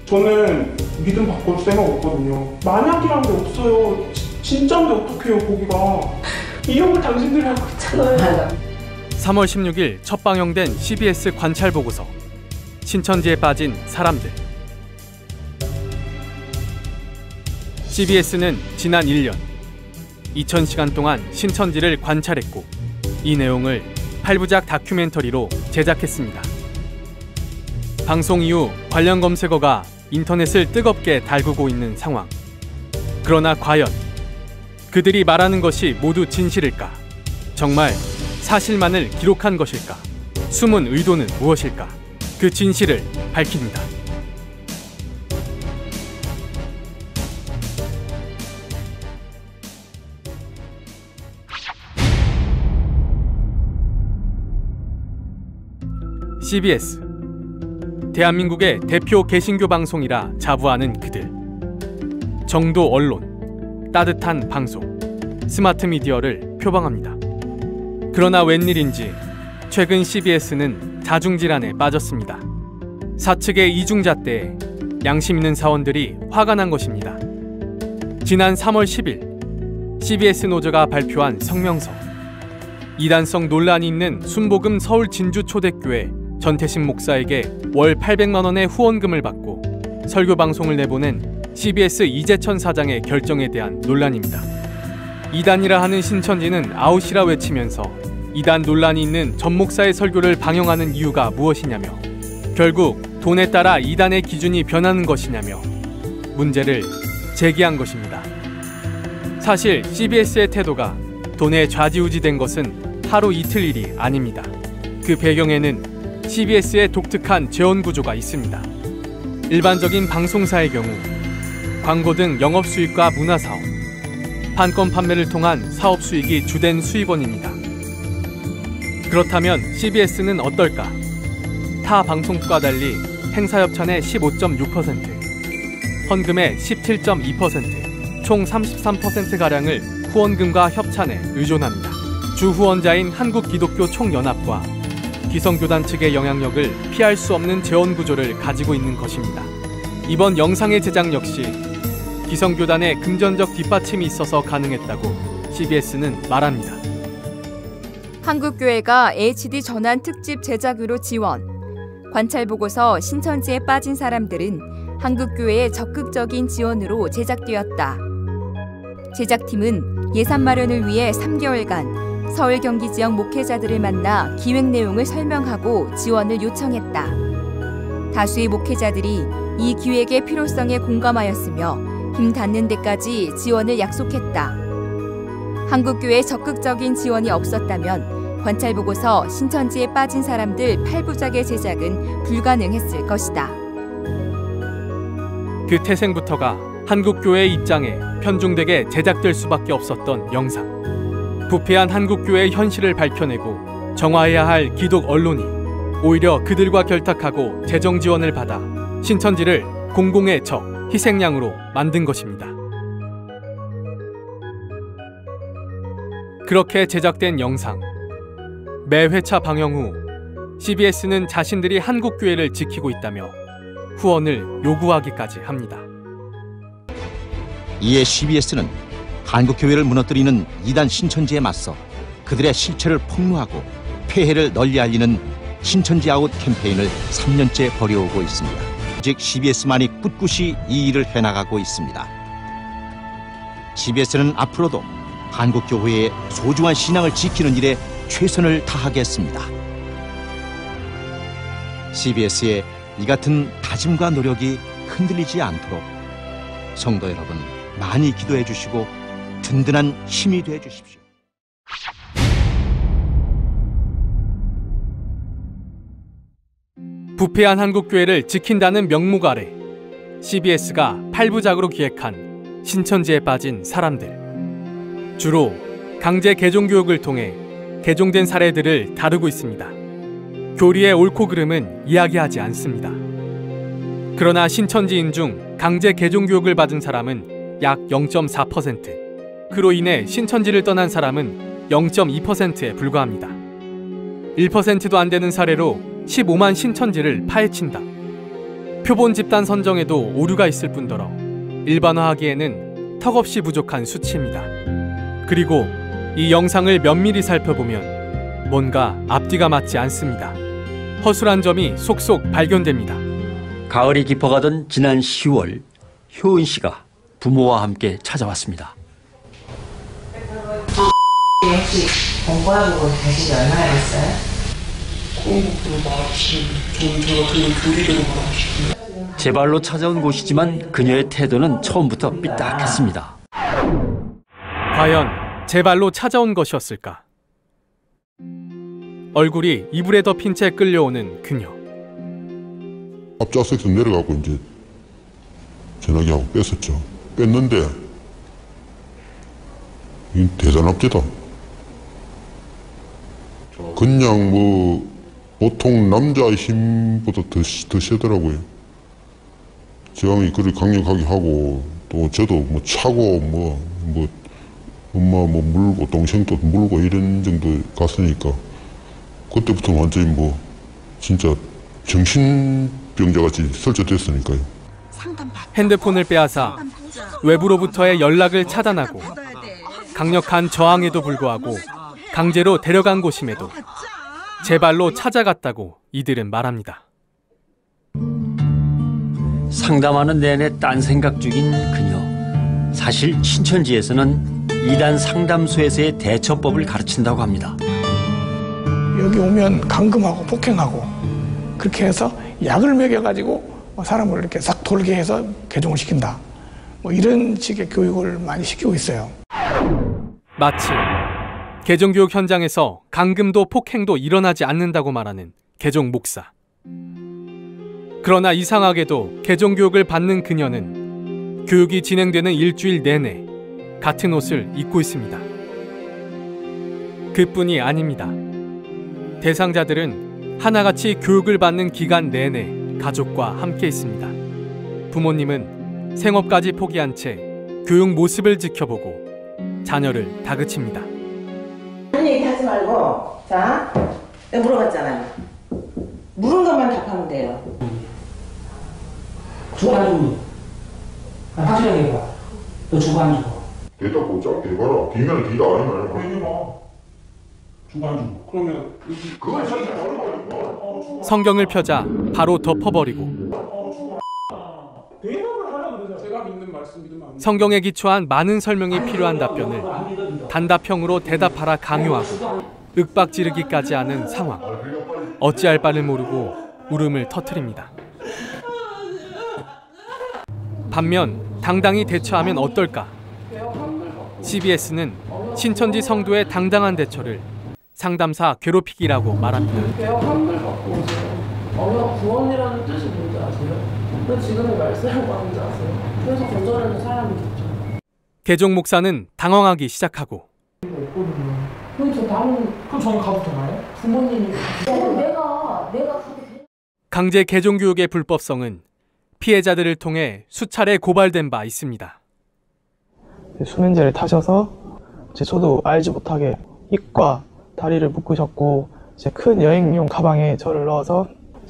저는 믿음 바꿀 생각 없거든요. 만약이란 게 없어요. 진짜인데 어떡해요, 거기가. 이런 걸 당신들이 하고 있잖아요. 3월 16일 첫 방영된 CBS 관찰 보고서. 신천지에 빠진 사람들. CBS는 지난 1년 2000시간 동안 신천지를 관찰했고 이 내용을 8부작 다큐멘터리로 제작했습니다. 방송 이후 관련 검색어가 인터넷을 뜨겁게 달구고 있는 상황. 그러나 과연 그들이 말하는 것이 모두 진실일까? 정말 사실만을 기록한 것일까? 숨은 의도는 무엇일까? 그 진실을 밝힙니다. CBS. 대한민국의 대표 개신교 방송이라 자부하는 그들. 정도 언론, 따뜻한 방송, 스마트 미디어를 표방합니다. 그러나 웬일인지 최근 CBS는 자중질환에 빠졌습니다. 사측의 이중잣 때에 양심 있는 사원들이 화가 난 것입니다. 지난 3월 10일 CBS 노조가 발표한 성명서. 이단성 논란이 있는 순복음 서울 진주 초대교회 전태신 목사에게 월 800만 원의 후원금을 받고 설교 방송을 내보낸 CBS 이재천 사장의 결정에 대한 논란입니다. 이단이라 하는 신천지는 아웃이라 외치면서 이단 논란이 있는 전 목사의 설교를 방영하는 이유가 무엇이냐며, 결국 돈에 따라 이단의 기준이 변하는 것이냐며 문제를 제기한 것입니다. 사실 CBS의 태도가 돈에 좌지우지된 것은 하루 이틀 일이 아닙니다. 그 배경에는 CBS의 독특한 재원 구조가 있습니다. 일반적인 방송사의 경우 광고 등 영업수익과 문화사업, 판권 판매를 통한 사업수익이 주된 수입원입니다. 그렇다면 CBS는 어떨까? 타 방송국과 달리 행사협찬의 15.6%, 헌금의 17.2%, 총 33%가량을 후원금과 협찬에 의존합니다. 주 후원자인 한국기독교총연합과 기성교단 측의 영향력을 피할 수 없는 재원 구조를 가지고 있는 것입니다. 이번 영상의 제작 역시 기성교단의 금전적 뒷받침이 있어서 가능했다고 CBS는 말합니다. 한국교회가 HD 전환 특집 제작으로 지원. 관찰보고서 신천지에 빠진 사람들은 한국교회의 적극적인 지원으로 제작되었다. 제작팀은 예산 마련을 위해 3개월간 서울 경기 지역 목회자들을 만나 기획 내용을 설명하고 지원을 요청했다. 다수의 목회자들이 이 기획의 필요성에 공감하였으며 힘 닿는 데까지 지원을 약속했다. 한국교회의 적극적인 지원이 없었다면 관찰보고서 신천지에 빠진 사람들 8부작의 제작은 불가능했을 것이다. 그 태생부터가 한국교회의 입장에 편중되게 제작될 수밖에 없었던 영상. 부패한 한국교회의 현실을 밝혀내고 정화해야 할 기독 언론이 오히려 그들과 결탁하고 재정 지원을 받아 신천지를 공공의 적, 희생양으로 만든 것입니다. 그렇게 제작된 영상. 매 회차 방영 후 CBS는 자신들이 한국교회를 지키고 있다며 후원을 요구하기까지 합니다. 이에 CBS는 한국교회를 무너뜨리는 이단 신천지에 맞서 그들의 실체를 폭로하고 폐해를 널리 알리는 신천지 아웃 캠페인을 3년째 벌여오고 있습니다. 즉 CBS만이 꿋꿋이 이 일을 해나가고 있습니다. CBS는 앞으로도 한국교회의 소중한 신앙을 지키는 일에 최선을 다하겠습니다. CBS의 이 같은 다짐과 노력이 흔들리지 않도록 성도 여러분 많이 기도해 주시고 든든한 힘이 돼 주십시오. 부패한 한국교회를 지킨다는 명목 아래 CBS가 8부작으로 기획한 신천지에 빠진 사람들. 주로 강제 개종교육을 통해 개종된 사례들을 다루고 있습니다. 교리의 옳고 그름은 이야기하지 않습니다. 그러나 신천지인 중 강제 개종교육을 받은 사람은 약 0.4%, 그로 인해 신천지를 떠난 사람은 0.2%에 불과합니다. 1%도 안 되는 사례로 15만 신천지를 파헤친다. 표본 집단 선정에도 오류가 있을 뿐더러 일반화하기에는 턱없이 부족한 수치입니다. 그리고 이 영상을 면밀히 살펴보면 뭔가 앞뒤가 맞지 않습니다. 허술한 점이 속속 발견됩니다. 가을이 깊어가던 지난 10월 효은 씨가 부모와 함께 찾아왔습니다. 혹시 공부하고 되신 지 얼마나 됐어요? 공부도 마치 저 같은 건 교리대로 말하시고. 제 발로 찾아온 곳이지만 그녀의 태도는 처음부터 삐딱했습니다. 과연 제 발로 찾아온 것이었을까? 얼굴이 이불에 덮인 채 끌려오는 그녀. 앞좌석에서 내려가고 이제 전화기하고 뺐었죠. 뺐는데 이 대단합니다. 그냥 뭐 보통 남자의 힘보다 더 세더라고요. 저항이 그리 강력하게 하고 또 저도 뭐 차고 뭐 엄마 뭐 물고 동생도 물고 이런 정도 갔으니까 그때부터 완전히 뭐 진짜 정신병자같이 설치됐으니까요. 핸드폰을 빼앗아 외부로부터의 연락을 차단하고 강력한 저항에도 불구하고 강제로 데려간 곳임에도 제 발로 찾아갔다고 이들은 말합니다. 상담하는 내내 딴 생각 중인 그녀. 사실 신천지에서는 이단 상담소에서의 대처법을 가르친다고 합니다. 여기 오면 감금하고 폭행하고 그렇게 해서 약을 먹여가지고 사람을 이렇게 싹 돌게 해서 개종을 시킨다. 뭐 이런 식의 교육을 많이 시키고 있어요. 마치 개종교육 현장에서 감금도 폭행도 일어나지 않는다고 말하는 개종 목사. 그러나 이상하게도 개종교육을 받는 그녀는 교육이 진행되는 일주일 내내 같은 옷을 입고 있습니다. 그뿐이 아닙니다. 대상자들은 하나같이 교육을 받는 기간 내내 가족과 함께 있습니다. 부모님은 생업까지 포기한 채 교육 모습을 지켜보고 자녀를 다그칩니다. 그런 얘기 하지 말고, 자, 내가 물어봤잖아요. 물은 것만 답하면 돼요. 주고 안 주고. 확실하게 해봐. 너 주고 안 주고. 대답 못 짧게 해봐라. 뒤면 뒤가 아니면 해봐. 주고 안 주고. 그러면 그건 사실 다른 거니까. 성경을 펴자 바로 덮어버리고 대답을 하려고 그러죠. 제가 믿는 말씀 믿으면 안 돼요. 성경에 기초한 많은 설명이 필요한 답변을 단답형으로 대답하라 강요하고 윽박지르기까지 하는 상황. 어찌할 바를 모르고 울음을 터뜨립니다. 반면 당당히 대처하면 어떨까? CBS는 신천지 성도의 당당한 대처를 상담사 괴롭히기라고 말합니다. 개혁 한글 갖고 오세요. 언어 구원이라는 뜻이 뭔지 아세요? 왜 지금의 말씀을 하는지 아세요? 그래서 거절하는 사람이 있죠. 개종 목사는 당황하기 시작하고 그럼 저는 가도 되나요? 부모님이 내가 강제 개종 교육의 불법성은 피해자들을 통해 수차례 고발된 바 있습니다. 수면제를 타셔서 저도 알지 못하게 입과 다리를 묶으셨고 큰 여행용 가방에 저를 넣어서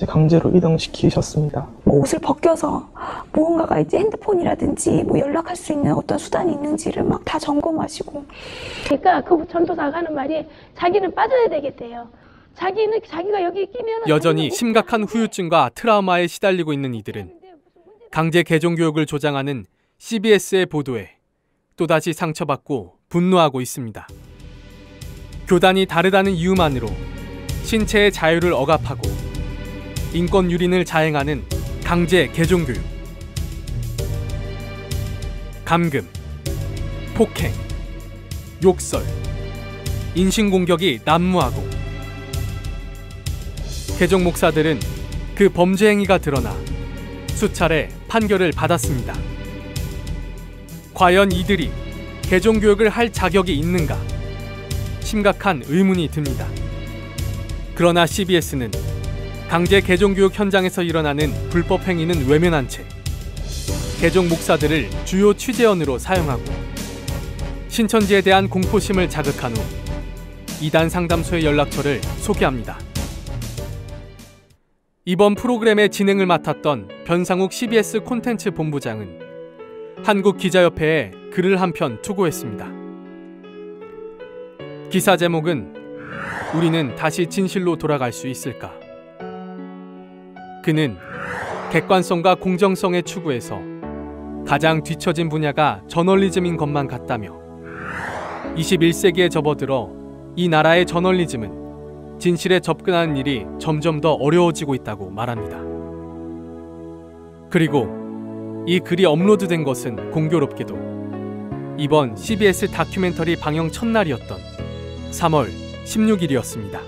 강제로 이동시키셨습니다. 옷을 벗겨서 무언가가 이제 핸드폰이라든지 뭐 연락할 수 있는 어떤 수단이 있는지를 막 다 점검하시고. 그러니까 그 전도사가 하는 말이 자기는 빠져야 되겠대요. 자기가 여기 끼면 여전히 심각한 후유증과 트라우마에 시달리고 있는 이들은 강제 개종 교육을 조장하는 CBS의 보도에 또다시 상처받고 분노하고 있습니다. 교단이 다르다는 이유만으로 신체의 자유를 억압하고 인권 유린을 자행하는 강제 개종 교육. 감금, 폭행, 욕설, 인신공격이 난무하고 개종 목사들은 그 범죄 행위가 드러나 수차례 판결을 받았습니다. 과연 이들이 개종 교육을 할 자격이 있는가? 심각한 의문이 듭니다. 그러나 CBS는 강제 개종 교육 현장에서 일어나는 불법 행위는 외면한 채 개종 목사들을 주요 취재원으로 사용하고 신천지에 대한 공포심을 자극한 후 이단 상담소의 연락처를 소개합니다. 이번 프로그램의 진행을 맡았던 변상욱 CBS 콘텐츠 본부장은 한국기자협회에 글을 한 편 투고했습니다. 기사 제목은 우리는 다시 진실로 돌아갈 수 있을까? 그는 객관성과 공정성의 추구에서 가장 뒤처진 분야가 저널리즘인 것만 같다며 21세기에 접어들어 이 나라의 저널리즘은 진실에 접근하는 일이 점점 더 어려워지고 있다고 말합니다. 그리고 이 글이 업로드된 것은 공교롭게도 이번 CBS 다큐멘터리 방영 첫날이었던 3월 16일이었습니다.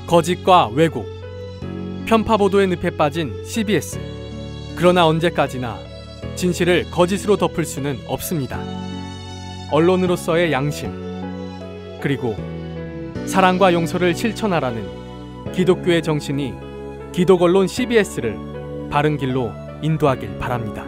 거짓과 왜곡, 편파 보도의 늪에 빠진 CBS. 그러나 언제까지나 진실을 거짓으로 덮을 수는 없습니다. 언론으로서의 양심, 그리고 사랑과 용서를 실천하라는 기독교의 정신이 기독언론 CBS를 바른 길로 인도하길 바랍니다.